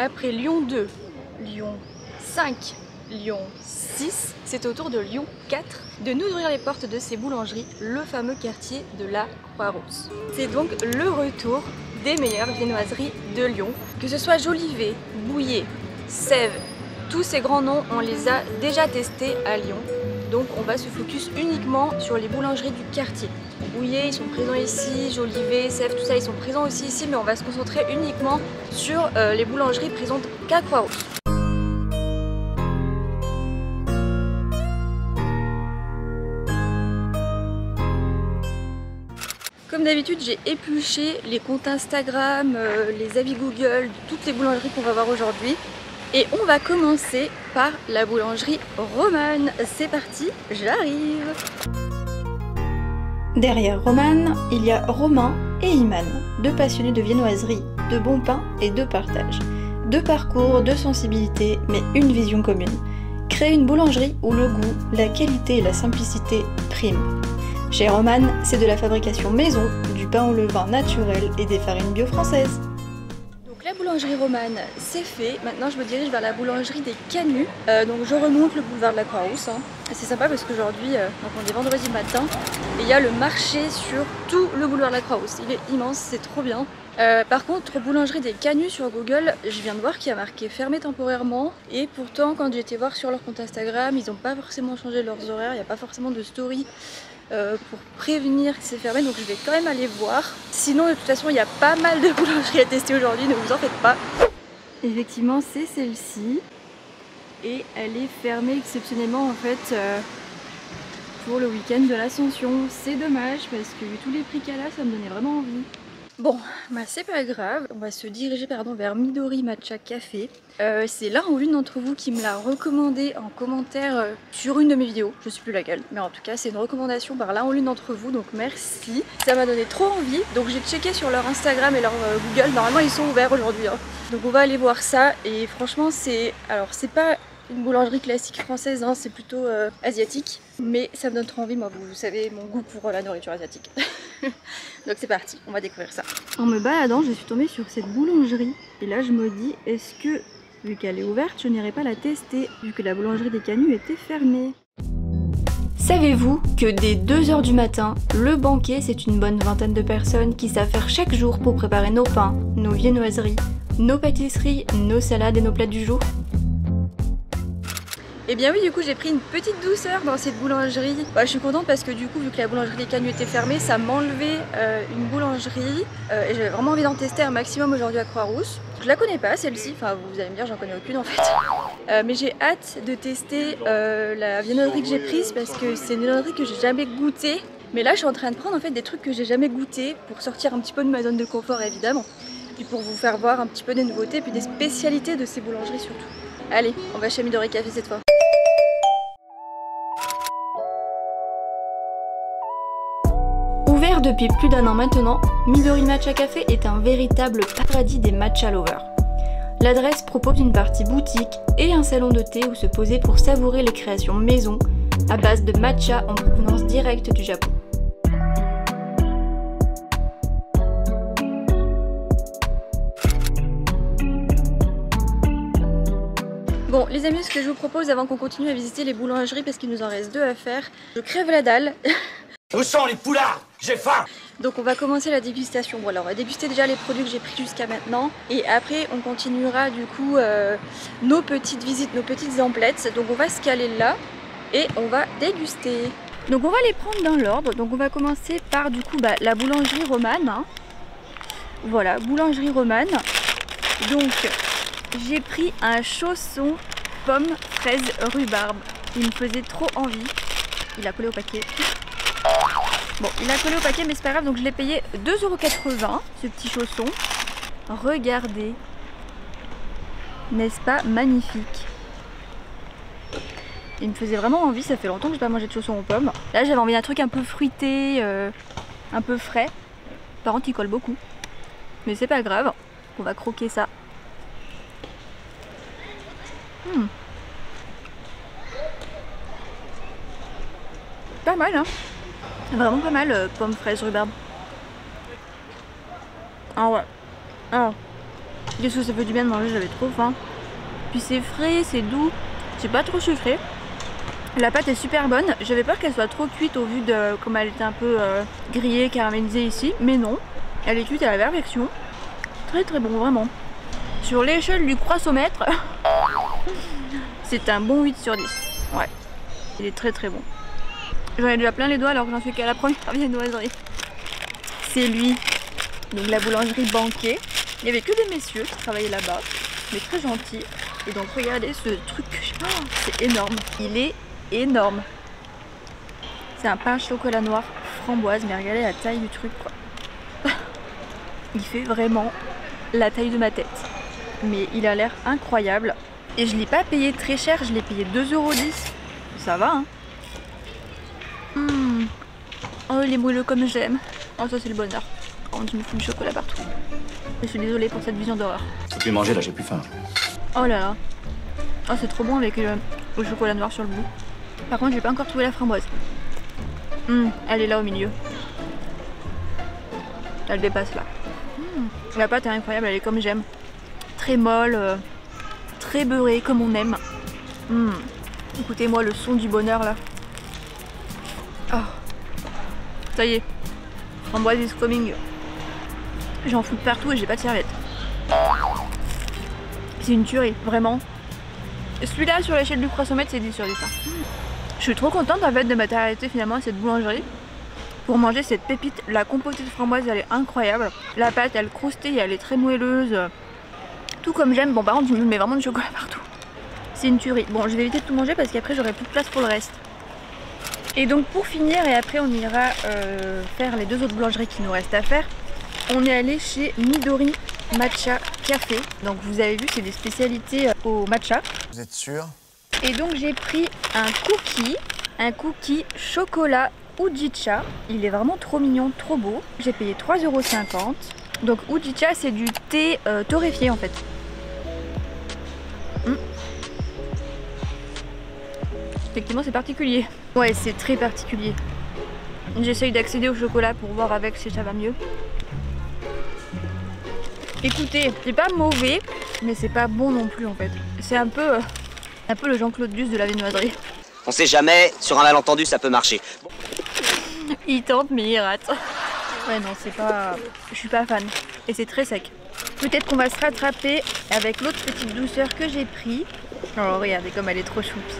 Après Lyon 2, Lyon 5, Lyon 6, c'est au tour de Lyon 4 de nous ouvrir les portes de ces boulangeries, le fameux quartier de la Croix-Rousse. C'est donc le retour des meilleures viennoiseries de Lyon. Que ce soit Jolivet, Bouillet, Sèvres, tous ces grands noms, on les a déjà testés à Lyon. Donc on va se focus uniquement sur les boulangeries du quartier. Bouillet, ils sont présents ici, Jolivet, Sèvres, tout ça, ils sont présents aussi ici, mais on va se concentrer uniquement sur les boulangeries présentes qu'à Croix-Rousse. Comme d'habitude, j'ai épluché les comptes Instagram, les avis Google, de toutes les boulangeries qu'on va voir aujourd'hui. Et on va commencer par la boulangerie Romane. C'est parti, j'arrive. Derrière Romane, il y a Romain et Iman, deux passionnés de viennoiserie, de bon pain et de partage. Deux parcours, deux sensibilités, mais une vision commune. Créer une boulangerie où le goût, la qualité et la simplicité priment. Chez Romane, c'est de la fabrication maison, du pain au levain naturel et des farines bio françaises. Donc la boulangerie Romane, c'est fait. Maintenant, je me dirige vers la boulangerie des Canuts. Donc je remonte le boulevard de la Croix-Rousse. C'est sympa parce qu'aujourd'hui, on est vendredi matin, et il y a le marché sur tout le boulevard de la Croix-Rousse. Il est immense, c'est trop bien. Par contre, boulangerie des Canuts sur Google, je viens de voir qu'il y a marqué fermé temporairement. Et pourtant, quand j'ai été voir sur leur compte Instagram, ils n'ont pas forcément changé leurs horaires, il n'y a pas forcément de story pour prévenir que c'est fermé, donc je vais quand même aller voir. Sinon, de toute façon, il y a pas mal de boulangeries à tester aujourd'hui, ne vous en faites pas. Effectivement, c'est celle-ci. Et elle est fermée exceptionnellement en fait pour le week-end de l'Ascension. C'est dommage parce que vu tous les prix qu'elle a, ça me donnait vraiment envie. Bon, bah c'est pas grave, on va se diriger vers Midori Matcha Café. C'est l'un ou l'une d'entre vous qui me l'a recommandé en commentaire sur une de mes vidéos, je sais plus laquelle, mais en tout cas c'est une recommandation par l'un ou l'une d'entre vous, donc merci. Ça m'a donné trop envie, donc j'ai checké sur leur Instagram et leur Google, normalement ils sont ouverts aujourd'hui. Donc on va aller voir ça, et franchement c'est pas une boulangerie classique française, hein, c'est plutôt asiatique, mais ça me donne trop envie, moi vous savez mon goût pour la nourriture asiatique. Donc c'est parti, on va découvrir ça. En me baladant, je suis tombée sur cette boulangerie, et là je me dis, est-ce que, vu qu'elle est ouverte, je n'irai pas la tester, vu que la boulangerie des Canuts était fermée. Savez-vous que dès 2 h du matin, le banquet, c'est une bonne vingtaine de personnes qui savent faire chaque jour pour préparer nos pains, nos viennoiseries, nos pâtisseries, nos salades et nos plats du jour? Et bien oui, du coup j'ai pris une petite douceur dans cette boulangerie. Bah, je suis contente parce que du coup, vu que la boulangerie des Canuts était fermée, ça m'enlevait une boulangerie et j'avais vraiment envie d'en tester un maximum aujourd'hui à Croix-Rousse. Je la connais pas celle-ci, enfin vous allez me dire j'en connais aucune en fait. Mais j'ai hâte de tester la viennoiserie que j'ai prise parce que c'est une viennoiserie que j'ai jamais goûtée. Mais là je suis en train de prendre en fait des trucs que j'ai jamais goûté pour sortir un petit peu de ma zone de confort évidemment. Puis pour vous faire voir un petit peu des nouveautés puis des spécialités de ces boulangeries surtout. Allez, on va chez Midori Café cette fois. Ouvert depuis plus d'1 an maintenant, Midori Matcha Café est un véritable paradis des matcha lovers. L'adresse propose une partie boutique et un salon de thé où se poser pour savourer les créations maison à base de matcha en provenance directe du Japon. Bon les amis, ce que je vous propose avant qu'on continue à visiter les boulangeries parce qu'il nous en reste 2 à faire, je crève la dalle. Où sont les poulards? J'ai faim! Donc on va commencer la dégustation. Bon alors on va déguster déjà les produits que j'ai pris jusqu'à maintenant. Et après on continuera du coup nos petites visites, nos petites emplettes. Donc on va se caler là et on va déguster. Donc on va les prendre dans l'ordre. Donc on va commencer par du coup la boulangerie Romane. Hein. Voilà, boulangerie Romane. Donc j'ai pris un chausson pomme, fraise, rhubarbe. Il me faisait trop envie. Il a collé au paquet. Bon, il a collé au paquet mais c'est pas grave, donc je l'ai payé 2,80 € ce petit chausson. Regardez. N'est-ce pas magnifique? Il me faisait vraiment envie, ça fait longtemps que j'ai pas mangé de chausson aux pommes. Là j'avais envie d'un truc un peu fruité, un peu frais. Par contre il colle beaucoup. Mais c'est pas grave, on va croquer ça. Pas mal hein. Vraiment pas mal, pommes, fraises, rhubarbe. Ah ouais. Ah. Qu'est-ce que ça fait du bien de manger, j'avais trop faim. Puis c'est frais, c'est doux, c'est pas trop sucré. La pâte est super bonne, j'avais peur qu'elle soit trop cuite au vu de comme elle était un peu grillée, caramélisée ici, mais non, elle est cuite à la perfection. Très très bon, vraiment. Sur l'échelle du croissomètre, c'est un bon 8 sur 10. Ouais, il est très très bon. J'en ai déjà plein les doigts alors que j'en suis qu'à la première viennoiserie. C'est lui, donc la boulangerie Banquet. Il n'y avait que des messieurs qui travaillaient là-bas, mais très gentils. Et donc regardez ce truc, oh, c'est énorme. Il est énorme. C'est un pain chocolat noir framboise, mais regardez la taille du truc quoi. Il fait vraiment la taille de ma tête. Mais il a l'air incroyable. Et je l'ai pas payé très cher, je l'ai payé 2,10 €. Ça va hein. Oh il est moelleux comme j'aime. Oh ça c'est le bonheur. Quand tu me fous du chocolat partout. Je suis désolée pour cette vision d'horreur. Je peux plus manger là, j'ai plus faim. Oh là là. Oh c'est trop bon avec le chocolat noir sur le bout. Par contre j'ai pas encore trouvé la framboise. Elle est là au milieu. Elle dépasse là. La pâte est incroyable, elle est comme j'aime. Très molle, très beurrée comme on aime. Écoutez-moi le son du bonheur là. Oh. Ça y est. Framboise is coming. J'en fous de partout et j'ai pas de serviette. C'est une tuerie, vraiment. Celui-là sur l'échelle du croissomètre c'est 10 sur 10. Je suis trop contente en fait de m'être arrêtée finalement à cette boulangerie pour manger cette pépite. La compotée de framboise elle est incroyable. La pâte elle croustille, elle est très moelleuse. Tout comme j'aime. Bon par contre je me mets vraiment du chocolat partout. C'est une tuerie. Bon je vais éviter de tout manger parce qu'après j'aurai plus de place pour le reste. Et donc pour finir et après on ira faire les deux autres boulangeries qui nous restent à faire. On est allé chez Midori Matcha Café. Donc vous avez vu c'est des spécialités au matcha. Vous êtes sûr? Et donc j'ai pris un cookie chocolat Ujicha. Il est vraiment trop mignon, trop beau. J'ai payé 3,50 €. Donc Ujicha c'est du thé torréfié en fait. Effectivement c'est particulier. Ouais c'est très particulier. J'essaye d'accéder au chocolat pour voir avec si ça va mieux. Écoutez, c'est pas mauvais, mais c'est pas bon non plus en fait. C'est un peu le Jean-Claude Duss de la viennoiserie. On sait jamais, sur un malentendu ça peut marcher. Il tente mais il rate. Ouais non c'est pas... Je suis pas fan. Et c'est très sec. Peut-être qu'on va se rattraper avec l'autre petite douceur que j'ai pris. Oh regardez comme elle est trop choupie.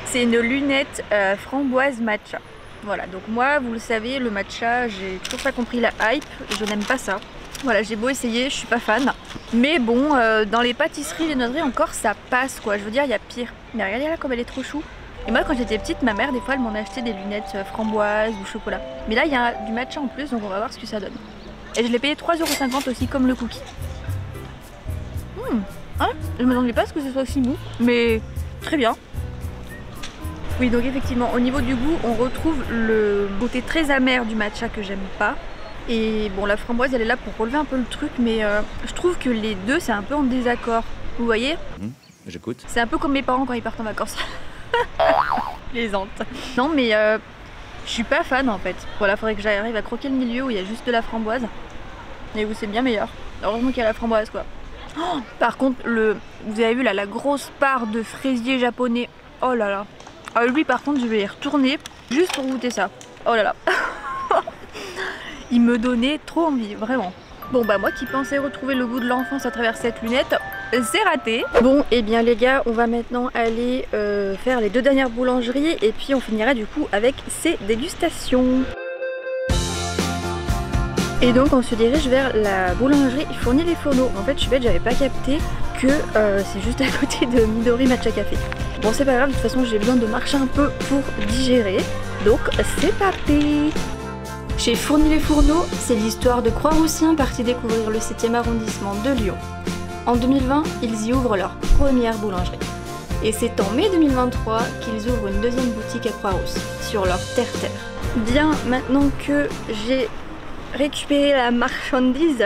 C'est une lunette framboise matcha. Voilà donc moi vous le savez le matcha j'ai toujours pas compris la hype. Je n'aime pas ça. Voilà j'ai beau essayer, je suis pas fan. Mais bon dans les pâtisseries, les viennoiseries encore ça passe quoi. Je veux dire il y a pire. Mais regardez là comme elle est trop chou. Et moi quand j'étais petite ma mère des fois elle m'en achetait des lunettes framboise ou chocolat. Mais là il y a du matcha en plus donc on va voir ce que ça donne. Et je l'ai payé 3,50 € aussi comme le cookie. Hein, je m'attendais pas à ce que ce soit aussi mou. Mais très bien. Oui donc effectivement au niveau du goût on retrouve le côté très amer du matcha que j'aime pas. Et bon la framboise elle est là pour relever un peu le truc mais je trouve que les deux c'est un peu en désaccord. Vous voyez? J'écoute. C'est un peu comme mes parents quand ils partent en vacances. Plaisante. Non mais je suis pas fan en fait. Voilà faudrait que j'arrive à croquer le milieu où il y a juste de la framboise. Et où c'est bien meilleur. Heureusement qu'il y a la framboise quoi. Oh, par contre vous avez vu là la grosse part de fraisier japonais. Oh là là. Ah, lui par contre je vais y retourner juste pour goûter ça. Oh là là. Il me donnait trop envie, vraiment. Bon bah moi qui pensais retrouver le goût de l'enfance à travers cette lunette, c'est raté. Bon et bien les gars on va maintenant aller faire les deux dernières boulangeries et puis on finira du coup avec ces dégustations. Et donc on se dirige vers la boulangerie Fournier-les-Fourneaux. En fait je suis bête, j'avais pas capté que c'est juste à côté de Midori Matcha Café. Bon c'est pas grave, de toute façon j'ai besoin de marcher un peu pour digérer. Donc c'est parti. Chez Fournier-les-Fourneaux, c'est l'histoire de Croix-Roussien partis découvrir le 7e arrondissement de Lyon. En 2020, ils y ouvrent leur première boulangerie. Et c'est en mai 2023 qu'ils ouvrent une deuxième boutique à Croix-Rousse, sur leur terre-terre. Bien, maintenant que j'ai récupéré la marchandise,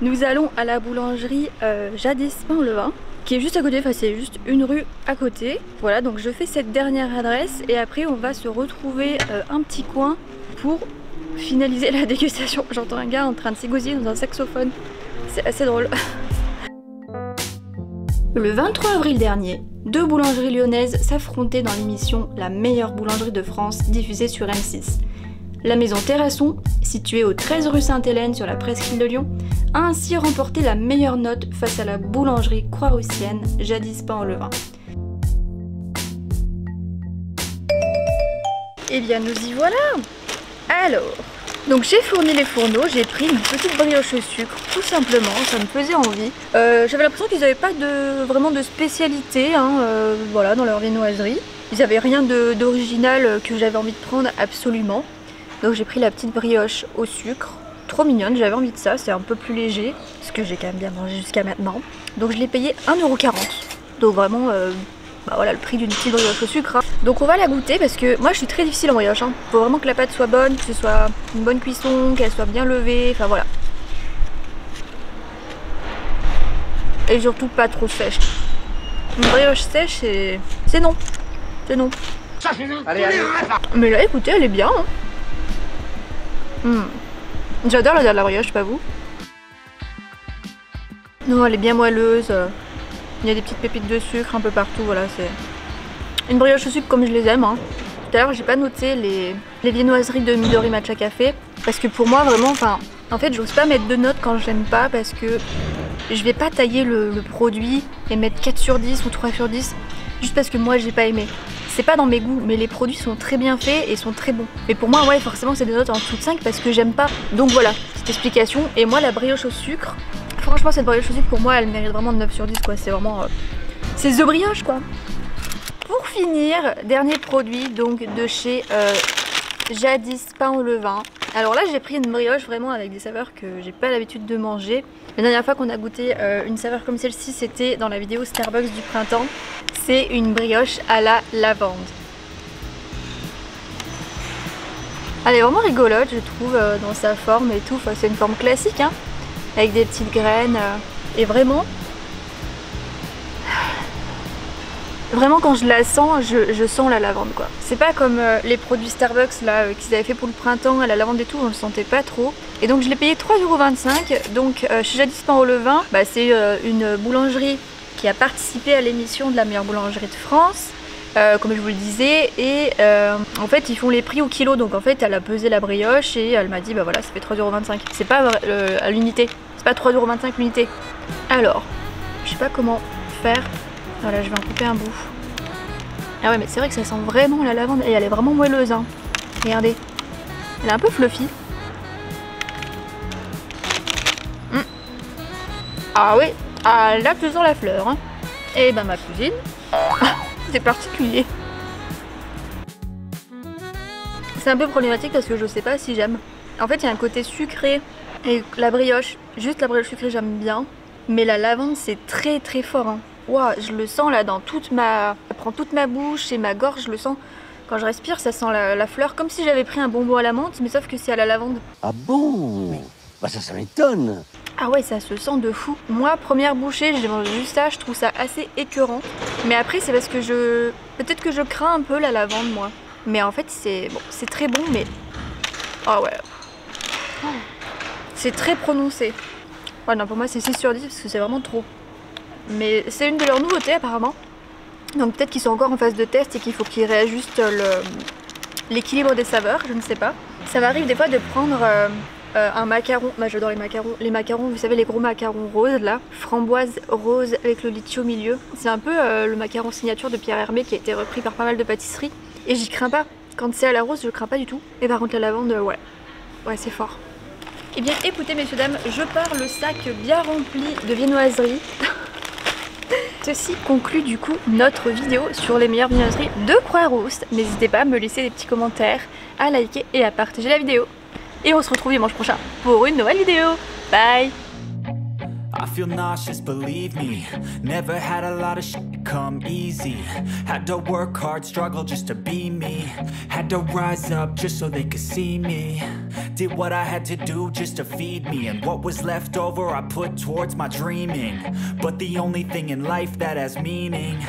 nous allons à la boulangerie Jadis-Pain-Levain, qui est juste à côté, enfin c'est juste une rue à côté. Voilà, donc je fais cette dernière adresse et après on va se retrouver un petit coin pour finaliser la dégustation. J'entends un gars en train de s'égosiller dans un saxophone. C'est assez drôle. Le 23 avril dernier, deux boulangeries lyonnaises s'affrontaient dans l'émission La meilleure boulangerie de France diffusée sur M6. La maison Terrasson, située au 13 rue Sainte-Hélène sur la presqu'île de Lyon, a ainsi remporté la meilleure note face à la boulangerie Croix-Roussienne, jadis pain au levain. Eh bien nous y voilà. Alors, donc j'ai fourni les fourneaux, j'ai pris une petite brioche au sucre, tout simplement, ça me faisait envie. J'avais l'impression qu'ils n'avaient pas vraiment de spécialité voilà, dans leur viennoiserie. Ils n'avaient rien d'original que j'avais envie de prendre absolument. Donc j'ai pris la petite brioche au sucre, trop mignonne, j'avais envie de ça, c'est un peu plus léger, ce que j'ai quand même bien mangé jusqu'à maintenant. Donc je l'ai payé 1,40 €. Donc vraiment, voilà le prix d'une petite brioche au sucre. Hein. Donc on va la goûter parce que moi je suis très difficile en brioche. Hein. Faut vraiment que la pâte soit bonne, que ce soit une bonne cuisson, qu'elle soit bien levée, enfin voilà. Et surtout pas trop sèche. Une brioche sèche, c'est non. C'est non. Allez, allez. Mais là écoutez, elle est bien. Hein. J'adore l'odeur de la brioche, pas vous? Non, elle est bien moelleuse. Il y a des petites pépites de sucre un peu partout, voilà, c'est une brioche au sucre comme je les aime. Hein. Tout à l'heure, j'ai pas noté les viennoiseries de Midori Matcha Café parce que pour moi, vraiment, en fait, j'ose pas mettre de notes quand j'aime pas parce que je vais pas tailler le produit et mettre 4 sur 10 ou 3 sur 10 juste parce que moi, j'ai pas aimé. C'est pas dans mes goûts, mais les produits sont très bien faits et sont très bons. Mais pour moi, ouais, forcément, c'est des notes en dessous de 5 parce que j'aime pas. Donc voilà, petite explication. Et moi, la brioche au sucre, franchement, cette brioche au sucre, pour moi, elle mérite vraiment 9 sur 10, quoi. C'est vraiment... c'est The Brioche, quoi. Pour finir, dernier produit, donc, de chez Jadis Pain au levain. Alors là, j'ai pris une brioche vraiment avec des saveurs que j'ai pas l'habitude de manger. La dernière fois qu'on a goûté une saveur comme celle-ci, c'était dans la vidéo Starbucks du printemps. C'est une brioche à la lavande. Elle est vraiment rigolote, je trouve, dans sa forme et tout. Enfin, c'est une forme classique, hein, avec des petites graines. Et vraiment, quand je la sens, je sens la lavande, quoi. C'est pas comme les produits Starbucks là qu'ils avaient fait pour le printemps à la lavande et tout, on le sentait pas trop. Et donc je l'ai payé 3,25 €. Donc chez Jadis Pain au levain, c'est une boulangerie qui a participé à l'émission de la meilleure boulangerie de France, comme je vous le disais, et en fait ils font les prix au kilo, donc en fait elle a pesé la brioche et elle m'a dit bah voilà, ça fait 3,25 €. C'est pas à l'unité, c'est pas 3,25 € l'unité. Alors, je sais pas comment faire. Voilà, je vais en couper un bout. Ah ouais, mais c'est vrai que ça sent vraiment la lavande et elle est vraiment moelleuse. Hein. Regardez, elle est un peu fluffy. Ah oui, ah là tu sens la fleur. Hein. Et ben ma cousine, c'est particulier. C'est un peu problématique parce que je sais pas si j'aime. En fait, il y a un côté sucré et la brioche, juste la brioche sucrée, j'aime bien. Mais la lavande, c'est très très fort. Hein. Wow, je le sens là dans toute ma... Ça prend toute ma bouche et ma gorge, je le sens. Quand je respire, ça sent la fleur, comme si j'avais pris un bonbon à la menthe, mais sauf que c'est à la lavande. Ah bon? Bah ça m'étonne. Ah ouais, ça se sent de fou. Moi, première bouchée, j'ai mangé juste ça, je trouve ça assez écœurant. Mais après, c'est parce que peut-être que je crains un peu la lavande, moi. Mais en fait, c'est bon, c'est très bon, mais... Ah ouais. C'est très prononcé. Ouais, non, pour moi, c'est 6 sur 10 parce que c'est vraiment trop. Mais c'est une de leurs nouveautés apparemment. Donc peut-être qu'ils sont encore en phase de test et qu'il faut qu'ils réajustent l'équilibre des saveurs, je ne sais pas. Ça m'arrive des fois de prendre un macaron, j'adore les macarons. Les macarons, vous savez, les gros macarons roses là, framboise rose avec le litchi au milieu. C'est un peu le macaron signature de Pierre Hermé qui a été repris par pas mal de pâtisseries. Et j'y crains pas. Quand c'est à la rose, je crains pas du tout. Et par contre la lavande, ouais c'est fort. Eh bien écoutez messieurs dames, je pars le sac bien rempli de viennoiseries. Ceci conclut du coup notre vidéo sur les meilleures viennoiseries de Croix-Rousse. N'hésitez pas à me laisser des petits commentaires, à liker et à partager la vidéo. Et on se retrouve dimanche prochain pour une nouvelle vidéo. Bye! I feel nauseous, believe me. Never had a lot of shit come easy. Had to work hard, struggle just to be me. Had to rise up just so they could see me. Did what I had to do just to feed me. And what was left over I put towards my dreaming. But the only thing in life that has meaning